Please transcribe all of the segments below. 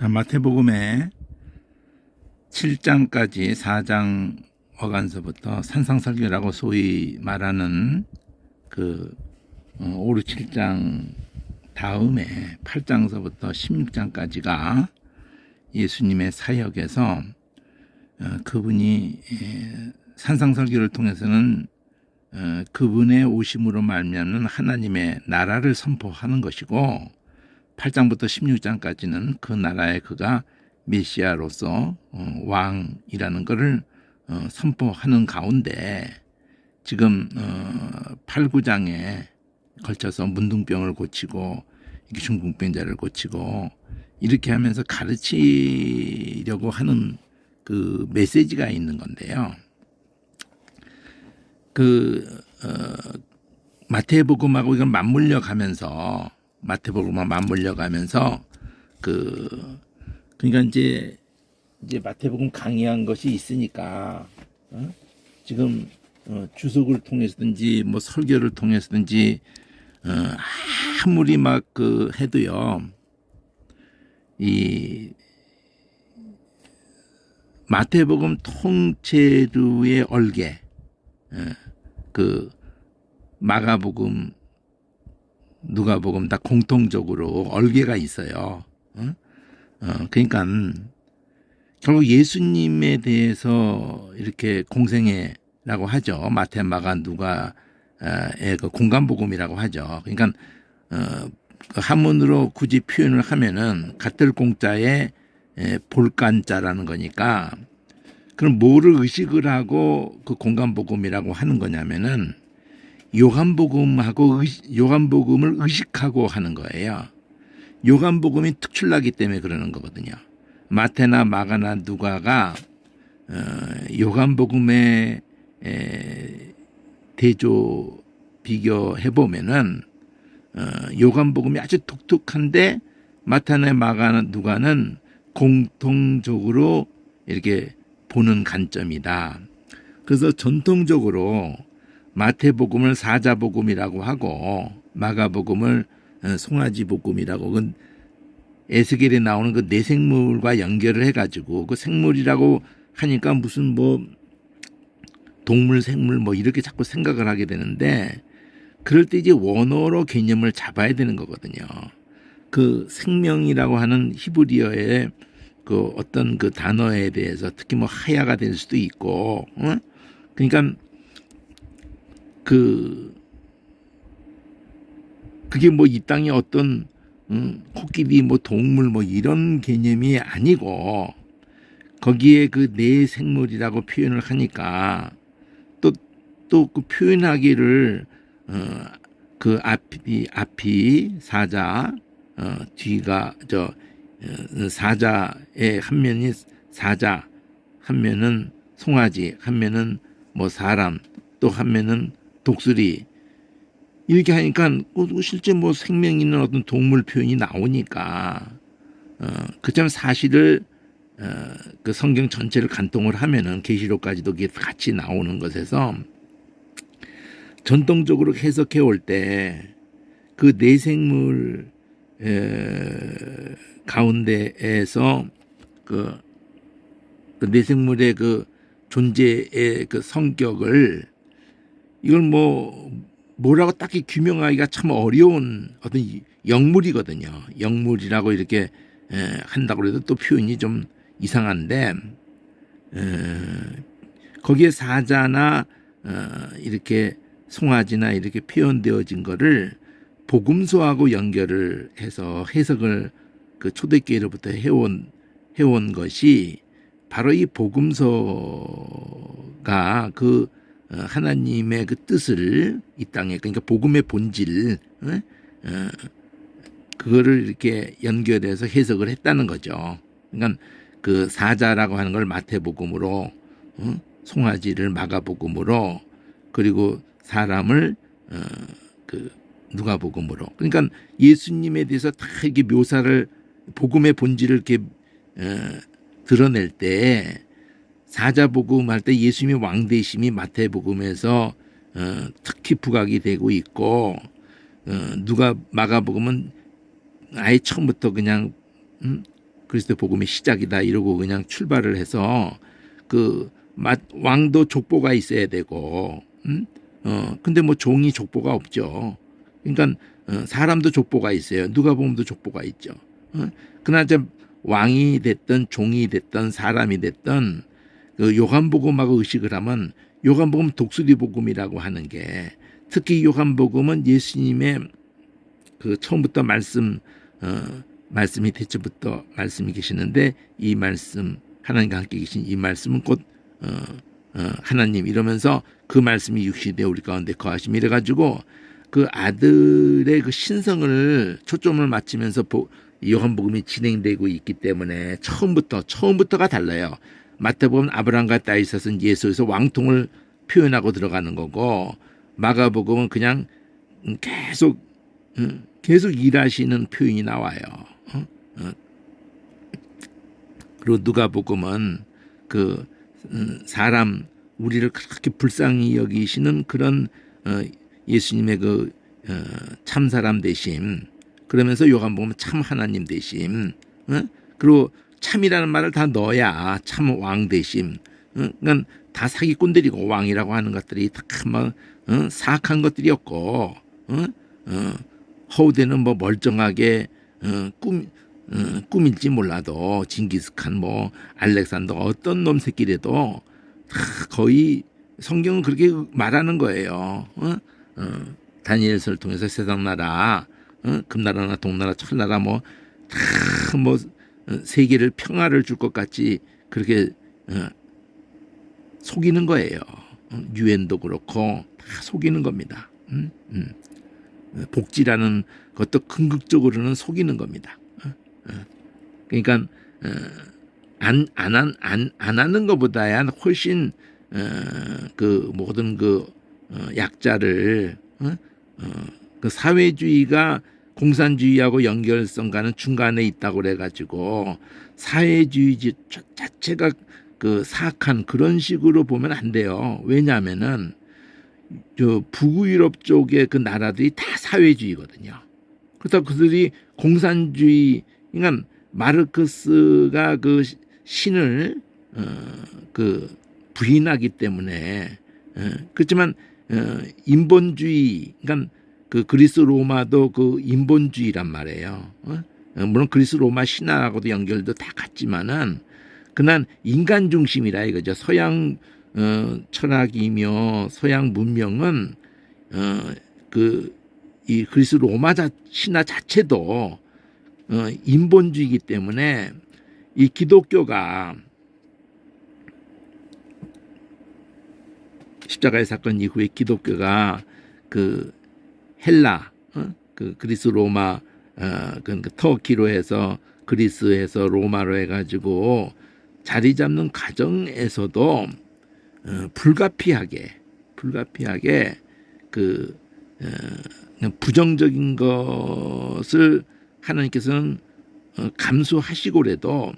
자, 마태복음의 7장까지 4장 어간서부터 산상설교라고 소위 말하는 5, 6, 7장 다음에 8장서부터 16장까지가 예수님의 사역에서 그분이 산상설교를 통해서는 그분의 오심으로 말미암는 하나님의 나라를 선포하는 것이고, 8장부터 16장까지는 그 나라에 그가 메시아로서 왕이라는 것을 선포하는 가운데, 지금 8, 9장에 걸쳐서 문둥병을 고치고 중풍병자를 고치고 이렇게 하면서 가르치려고 하는 그 메시지가 있는 건데요. 마태복음하고 이건 맞물려 가면서 그러니까 이제 마태복음 강의한 것이 있으니까 지금 주석을 통해서든지 뭐 설교를 통해서든지 아무리 막 해도요, 이 마태복음 통째로의 얼개, 마가복음, 누가복음 다 공통적으로 얼개가 있어요. 그러니까 결국 예수님에 대해서 이렇게 공생애라고 하죠. 마태, 마가, 누가의 그 공간복음이라고 하죠. 그러니까 한문으로 굳이 표현을 하면은 갓들 공자의 볼간자라는 거니까, 그럼 뭐를 의식을 하고 그 공간복음이라고 하는 거냐면은 요한복음을 의식하고 하는 거예요. 요한복음이 특출나기 때문에 그러는 거거든요. 마태나 마가나 누가가 요한복음에 대조 비교해 보면은 요한복음이 아주 독특한데, 마태나 마가나 누가는 공통적으로 이렇게 보는 관점이다. 그래서 전통적으로 마태복음을 사자복음이라고 하고, 마가복음을 송아지복음이라고, 그건 에스겔에 나오는 그 내생물과 연결을 해가지고, 그 생물이라고 하니까 무슨 뭐 동물, 생물 뭐 이렇게 자꾸 생각을 하게 되는데, 그럴 때 이제 원어로 개념을 잡아야 되는 거거든요. 그 생명이라고 하는 히브리어의 그 어떤 그 단어에 대해서 특히 뭐 하야가 될 수도 있고, 그러니까 그게 뭐 이 땅에 어떤 코끼리 뭐 동물 뭐 이런 개념이 아니고, 거기에 그 내생물이라고 표현을 하니까 또 그 표현하기를 그 앞이 사자, 뒤가 사자의 한 면이 사자, 한 면은 송아지, 한 면은 뭐 사람, 또 한 면은 독수리, 이렇게 하니까 실제 뭐 생명 있는 어떤 동물 표현이 나오니까, 그처럼 사실을 그 성경 전체를 간통을 하면은 계시록까지도 같이 나오는 것에서 전통적으로 해석해 올 때 그 내생물 가운데에서 그 내생물의 그 존재의 그 성격을, 이걸 뭐라고 딱히 규명하기가 참 어려운 어떤 영물이거든요. 영물이라고 이렇게 한다고 해도 또 표현이 좀 이상한데, 거기에 사자나 이렇게 송아지나 이렇게 표현되어진 거를 복음서하고 연결을 해서 해석을 그 초대교회로부터 해온 것이 바로 이 복음서가 그 하나님의 그 뜻을 이 땅에, 그러니까 복음의 본질, 그거를 이렇게 연결해서 해석을 했다는 거죠. 그러니까 그 사자라고 하는 걸 마태복음으로, 송아지를 마가복음으로, 그리고 사람을 그 누가복음으로. 그러니까 예수님에 대해서 다 이렇게 묘사를, 복음의 본질을 이렇게 드러낼 때, 사자복음 할 때 예수님의 왕되심이 마태복음에서 특히 부각이 되고 있고, 마가복음은 아예 처음부터 그냥 그리스도 복음의 시작이다 이러고 그냥 출발을 해서 그 왕도 족보가 있어야 되고, 근데 뭐 종이 족보가 없죠. 그러니까 사람도 족보가 있어요. 누가복음도 족보가 있죠. 그나저나 왕이 됐든 종이 됐든 사람이 됐든 그 요한복음하고 의식을 하면 요한복음 독수리 복음이라고 하는 게, 특히 요한복음은 예수님의 그 처음부터 말씀이 대초부터 말씀이 계시는데, 이 말씀 하나님과 함께 계신 이 말씀은 곧 하나님 이러면서 그 말씀이 육신되어 우리 가운데 거하심 이래가지고 그 아들의 그 신성을 초점을 맞추면서 요한복음이 진행되고 있기 때문에 처음부터가 달라요. 마태복음 아브라함과 다윗은 예수에서 왕통을 표현하고 들어가는 거고, 마가복음은 그냥 계속 일하시는 표현이 나와요. 그리고 누가복음은 그 사람 우리를 그렇게 불쌍히 여기시는 그런 예수님의 그 참사람 되심, 그러면서 요한복음은 참 하나님 되심, 그리고 참이라는 말을 다 넣어야 참 왕 되심. 그러니까 다 사기꾼들이고 왕이라고 하는 것들이 다 막 사악한 것들이었고, 허우대는 뭐 멀쩡하게 꿈일지 몰라도 징기스칸 뭐 알렉산더 어떤 놈 새끼래도 다 거의 성경은 그렇게 말하는 거예요. 다니엘서를 통해서 세상 나라, 금나라나 동나라 철나라 뭐 다 뭐 세계를 평화를 줄 것 같이 그렇게 속이는 거예요. 유엔도 그렇고 다 속이는 겁니다. 복지라는 것도 궁극적으로는 속이는 겁니다. 그러니까 안 하는 것보다야 훨씬 그 모든 그 약자를 그 사회주의가 공산주의하고 연결성과는 중간에 있다고 그래가지고 사회주의 자체가 그 사악한 그런 식으로 보면 안 돼요. 왜냐하면은 저 북유럽 쪽의 그 나라들이 다 사회주의거든요. 그렇다고 그들이 공산주의, 그러니까 마르크스가 그 신을 그 부인하기 때문에, 그렇지만 인본주의, 그러니까 그 그리스 로마도 그 인본주의란 말이에요. 물론 그리스 로마 신화하고도 연결도 다 같지만은 그난 인간 중심이라 이거죠. 서양 철학이며 서양 문명은 이 그리스 로마 신화 자체도 인본주의이기 때문에 이 기독교가 십자가의 사건 이후에 기독교가 그 헬라, 그 그리스 로마, 그 터키로 해서 그리스에서 로마로 해가지고 자리 잡는 과정에서도 불가피하게 그 부정적인 것을 하나님께서는 감수하시고라도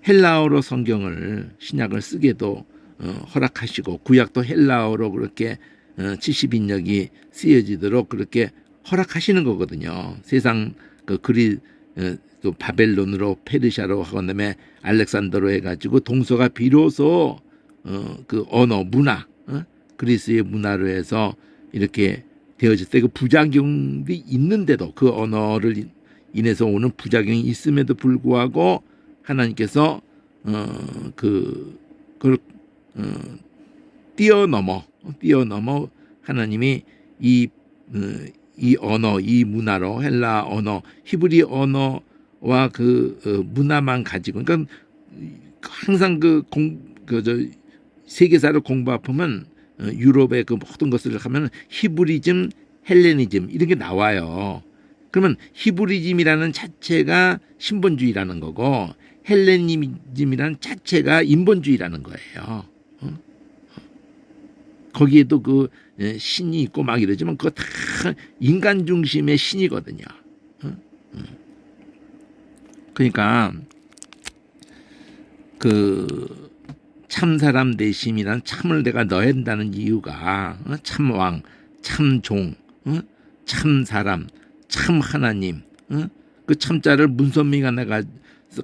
헬라어로 성경을 신약을 쓰게도 허락하시고, 구약도 헬라어로 그렇게 70인역이 쓰여지도록 그렇게 허락하시는 거거든요. 세상 그 바벨론으로 페르시아로 하고 그다음에 알렉산더로 해가지고 동서가 비로소 그 언어 문화, 그리스의 문화로 해서 이렇게 되어질 때 그 부작용이 있는데도, 그 언어를 인해서 오는 부작용이 있음에도 불구하고 하나님께서 그걸 뛰어넘어 하나님이 이 언어, 이 문화로 헬라 언어, 히브리 언어와 그 문화만 가지고, 그러니까 항상 세계사를 공부하면 유럽의 그 모든 것을 하면 히브리즘, 헬레니즘 이런 게 나와요. 그러면 히브리즘이라는 자체가 신본주의라는 거고 헬레니즘이라는 자체가 인본주의라는 거예요. 거기에도 그 신이 있고 막 이러지만 그거 다 인간 중심의 신이거든요. 그러니까 그 참사람 대심이란 참을 내가 넣어야 한다는 이유가 참왕, 참종, 참사람, 참 하나님, 그 참자를 문선미가 내가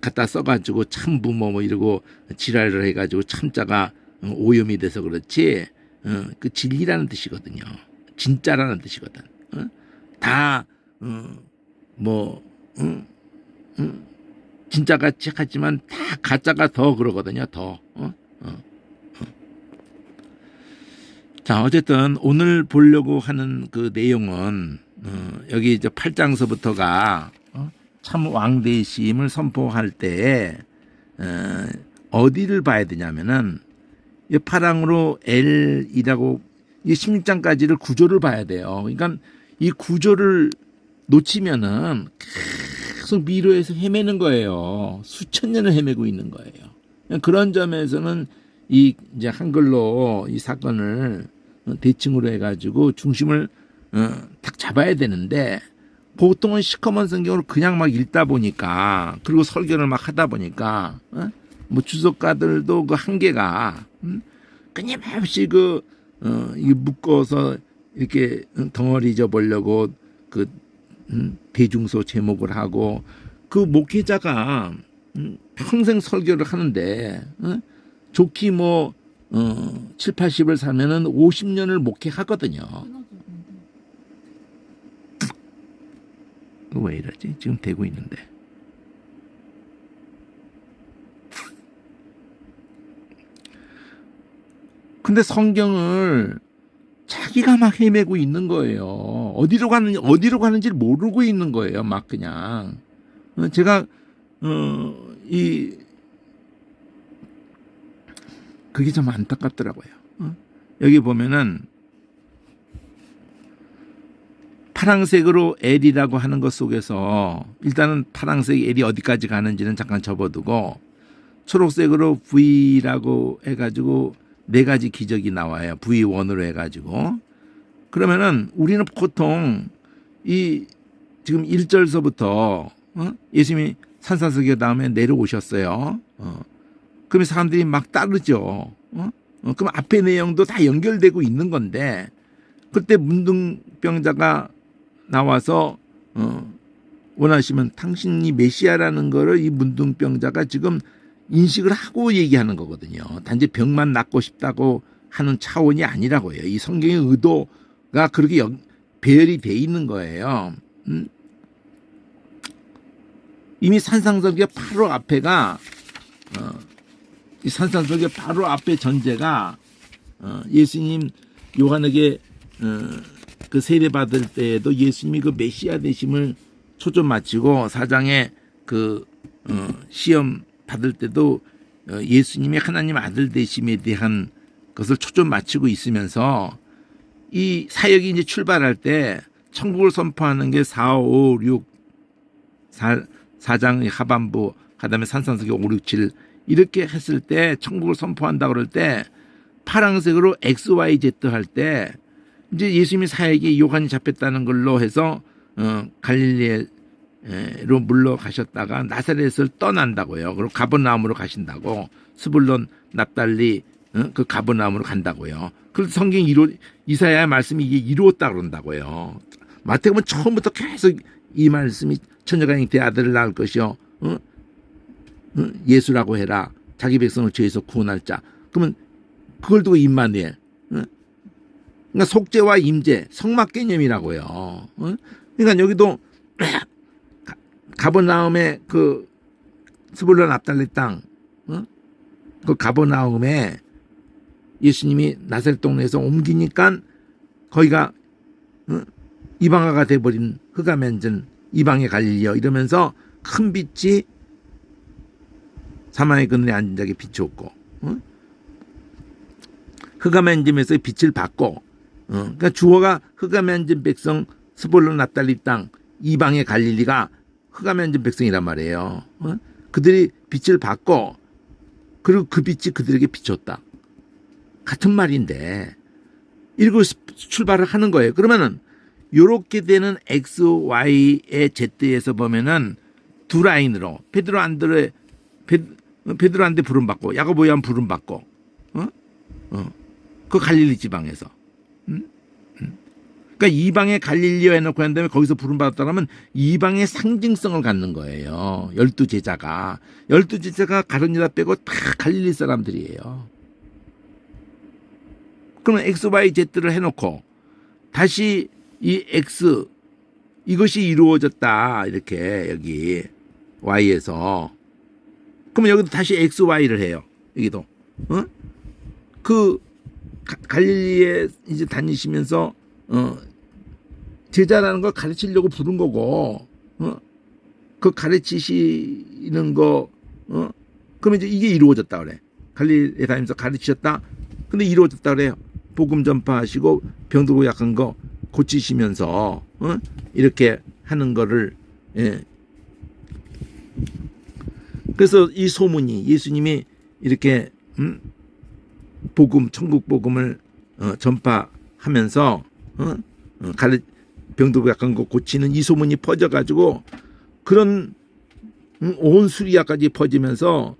갖다 써가지고 참부 뭐 이러고 지랄을 해가지고 참자가 오염이 돼서 그렇지 그 진리라는 뜻이거든요. 진짜라는 뜻이거든. 다 진짜같이 하지만 다 가짜가 더 그러거든요. 더. 자, 어쨌든 오늘 보려고 하는 그 내용은 여기 이제 8장서부터가 참 왕대심을 선포할 때 어디를 봐야 되냐면은 이 파랑으로 L이라고 이 16장까지를 구조를 봐야 돼요. 그러니까 이 구조를 놓치면은 계속 미로에서 헤매는 거예요. 수천 년을 헤매고 있는 거예요. 그런 점에서는 이 이제 한글로 이 사건을 대칭으로 해가지고 중심을 딱 잡아야 되는데 보통은 시커먼 성경으로 그냥 막 읽다 보니까 그리고 설교를 막 하다 보니까 뭐 주석가들도 그 한계가 끊임없이 이 묶어서 이렇게 덩어리 져보려고 그 대중서 제목을 하고 그 목회자가 평생 설교를 하는데 좋기 뭐 7, 80을 살면은 50년을 목회하거든요. 왜 이러지? 지금 되고 있는데. 근데 성경을 자기가 막 헤매고 있는 거예요. 어디로 가는지 모르고 있는 거예요. 막 그냥. 제가 그게 좀 안타깝더라고요. 여기 보면은 파랑색으로 L이라고 하는 것 속에서 일단은 파랑색 L이 어디까지 가는지는 잠깐 접어두고 초록색으로 V라고 해가지고 4가지 기적이 나와요. V1으로 해가지고. 그러면은 우리는 보통 이 지금 1절서부터 예수님이 산산수계 다음에 내려오셨어요. 그러면 사람들이 막 따르죠. 그럼 앞에 내용도 다 연결되고 있는 건데 그때 문둥병자가 나와서 원하시면 당신이 메시아라는 거를 이 문둥병자가 지금 인식을 하고 얘기하는 거거든요. 단지 병만 낫고 싶다고 하는 차원이 아니라고요. 이 성경의 의도가 그렇게 배열이 돼 있는 거예요. 이미 산상설계 바로 앞에가 이 산상설계 바로 앞에 전제가 예수님 요한에게 그 세례 받을 때에도 예수님이 그 메시아 되심을 초점 맞추고 사장에 그 시험 받을 때도 예수님이 하나님 아들 되심에 대한 것을 초점 맞추고 있으면서 이 사역이 이제 출발할 때 천국을 선포하는 게 4, 5, 6, 4장 하반부 그다음에 산상수계 5, 6, 7 이렇게 했을 때 천국을 선포한다 그럴 때 파랑색으로 XYZ 할 때 이제 예수님이 사역이 요한이 잡혔다는 걸로 해서 갈릴리로 물러가셨다가 나사렛을 떠난다고요. 그리고 가버나움으로 가신다고 스불론 납달리 그 가버나움으로 간다고요. 그래서 성경 이사야의 말씀이 이게 이루었다 그런다고요. 마태복음은 처음부터 계속 이 말씀이 처녀가 잉태 아들을 낳을 것이요 예수라고 해라. 자기 백성을 죄에서 구원할 자. 그러면 그걸 두고 임마누엘. 그러니까 속죄와 임재, 성막 개념이라고요. 그러니까 여기도 가버나움의 그 스불론 납달리 땅, 그 가버나움에 예수님이 나사렛 동네에서 옮기니까 거기가 이방화가 돼버린 흑암현전 이방의 갈릴리여 이러면서 큰 빛이 사망의 그늘에 앉은 자에게 비추었고 흑암현짐에서 빛을 받고 그러니까 주어가 흑암현짐 백성 스불론 납달리 땅 이방의 갈릴리가 흑암현짐 백성이란 말이에요. 그들이 빛을 받고 그리고 그 빛이 그들에게 비쳤다. 같은 말인데 이러고 출발을 하는 거예요. 그러면은 요렇게 되는 X, Y의 Z에서 보면은 두 라인으로 베드로 안드레 부름 받고 야고보 요한 부름 받고 그 갈릴리 지방에서 그러니까 이방의 갈릴리오 해놓고 한 다음에 거기서 부름받았다 그러면 이방의 상징성을 갖는 거예요. 12제자가. 12제자가 가룟 유다 빼고 다 갈릴리 사람들이에요. 그러면 X, Y, Z를 해놓고 다시 이 X 이것이 이루어졌다 이렇게 여기 Y에서 그러면 여기도 다시 X, Y를 해요. 여기도 그 갈릴리에 이제 다니시면서 제자라는 걸 가르치려고 부른 거고 그 가르치시는 거 그러면 이제 이게 이루어졌다 그래. 갈릴리에 다니면서 가르치셨다. 근데 이루어졌다 그래요. 복음 전파하시고 병들고 약한 거 고치시면서 이렇게 하는 거를 그래서 이 소문이 예수님이 이렇게 복음 천국 복음을 전파하면서 병들고 약한 거 고치는 이 소문이 퍼져가지고 그런 온 수리아까지 퍼지면서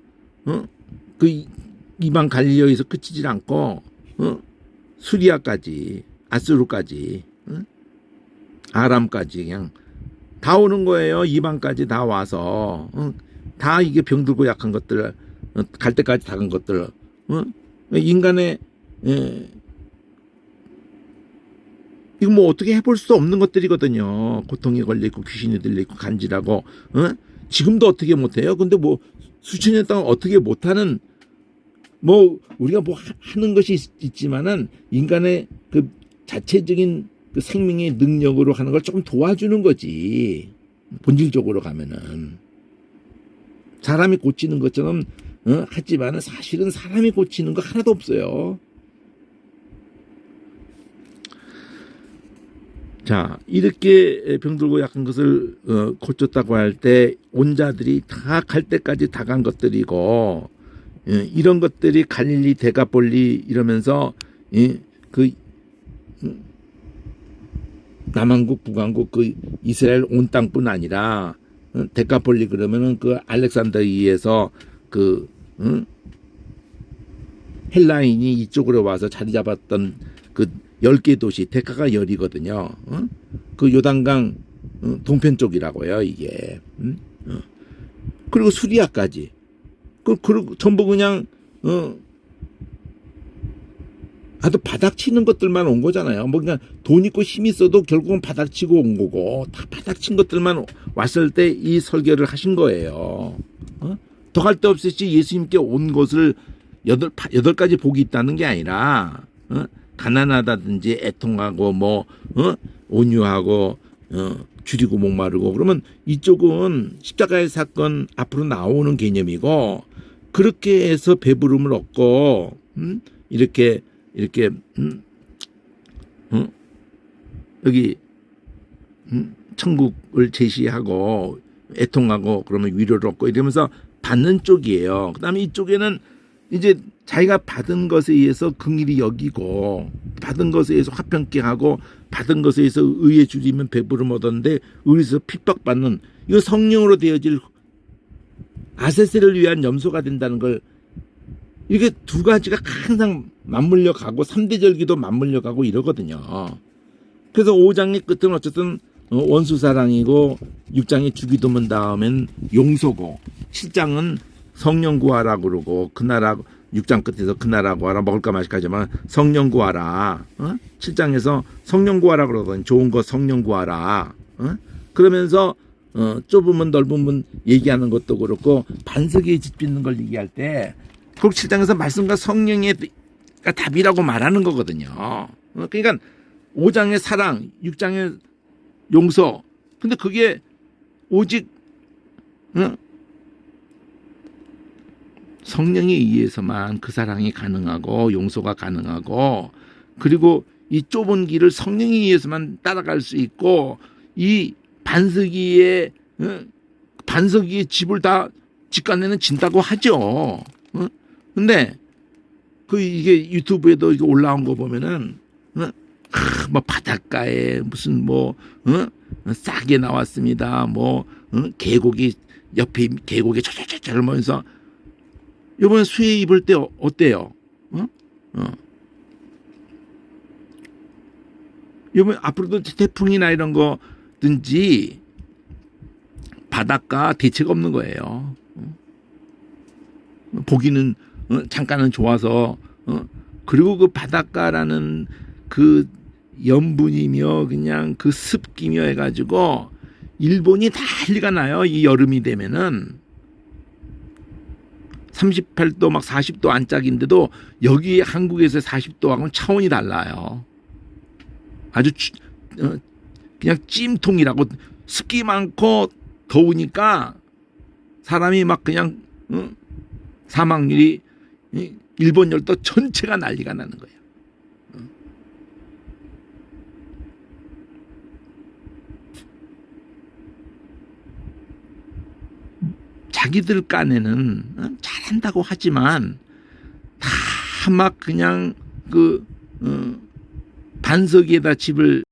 그 이방 갈릴리에서 그치질 않고 수리아까지 아수르까지 아람까지 그냥 다 오는 거예요. 이방까지 다 와서 다 이게 병들고 약한 것들 갈 때까지 다 간 것들 인간의 이거 뭐 어떻게 해볼 수 없는 것들이거든요. 고통에 걸려있고 귀신이 들려있고 간질하고 지금도 어떻게 못해요. 근데 뭐 수천 년 동안 어떻게 못하는 뭐 우리가 뭐 하는 것이 있지만은 인간의 그 자체적인 그 생명의 능력으로 하는 걸 조금 도와주는 거지. 본질적으로 가면은 사람이 고치는 것처럼 하지만은 사실은 사람이 고치는 거 하나도 없어요. 자, 이렇게 병들고 약한 것을 고쳤다고 할 때 온 자들이 다 갈 때까지 다 간 것들이고 이런 것들이 갈릴리 데가폴리 이러면서 그 남한국 북한국 그 이스라엘 온 땅뿐 아니라 데카폴리 그러면은 그 알렉산드리아에서 그 헬라인이 이쪽으로 와서 자리 잡았던 그 10개 도시 데카가 10이거든요. 그 요단강 동편 쪽이라고요, 이게. 그리고 수리아까지. 그리고 전부 그냥 아주 바닥치는 것들만 온 거잖아요. 뭐 그냥 돈 있고 힘 있어도 결국은 바닥치고 온 거고 다 바닥친 것들만 왔을 때 이 설교를 하신 거예요. 더 할 데 없이 예수님께 온 것을 8가지 복이 있다는 게 아니라 가난하다든지 애통하고 뭐 온유하고 줄이고 목마르고 그러면 이쪽은 십자가의 사건 앞으로 나오는 개념이고 그렇게 해서 배부름을 얻고 이렇게 여기 천국을 제시하고 애통하고 그러면 위로를 얻고 이러면서 받는 쪽이에요. 그다음에 이쪽에는 이제 자기가 받은 것에 의해서 긍휼히 여기고 받은 것에 의해서 화평케 하고 받은 것에 의해서 의에 줄이면 배부름 얻었는데 의에서 핍박받는 이거 성령으로 되어질 아세세를 위한 염소가 된다는 걸 이렇게 두 가지가 항상 맞물려 가고 3대 절기도 맞물려 가고 이러거든요. 그래서 5장의 끝은 어쨌든 원수사랑이고 6장의 주기도문 다음엔 용서고 7장은 성령 구하라 그러고 그 나라 6장 끝에서 그 나라 구하라 먹을까 마실까 하지만 성령 구하라 7장에서 성령 구하라 그러거든. 좋은 거 성령 구하라 그러면서 좁으면 넓으면 얘기하는 것도 그렇고 반석에 짓빚는 걸 얘기할 때 그 7장에서 말씀과 성령의 답이라고 말하는 거거든요. 그러니까 5장의 사랑 6장의 용서 근데 그게 오직 성령에 의해서만 그 사랑이 가능하고 용서가 가능하고 그리고 이 좁은 길을 성령에 의해서만 따라갈 수 있고 이 반석이의 집을 다 집간에는 진다고 하죠. 근데 그 이게 유튜브에도 이거 올라온 거 보면은 뭐 바닷가에 무슨 뭐 싸게 나왔습니다. 뭐 계곡이 옆에 계곡에 촤촤촤 하면서 이번에 수해 입을 때 어때요? 이번 앞으로도 태풍이나 이런 거든지 바닷가 대책 없는 거예요. 보기는 잠깐은 좋아서 그리고 그 바닷가라는 그 염분이며 그냥 그 습기며 해가지고 일본이 난리가 나요. 이 여름이 되면은 38도 막 40도 안짝인데도 여기 한국에서 40도하고는 차원이 달라요. 아주 그냥 찜통이라고 습기 많고 더우니까 사람이 막 그냥 사망률이 일본 열도 전체가 난리가 나는 거예요. 자기들 깐에는 잘한다고 하지만 다 막 그냥 그 반석에다 집을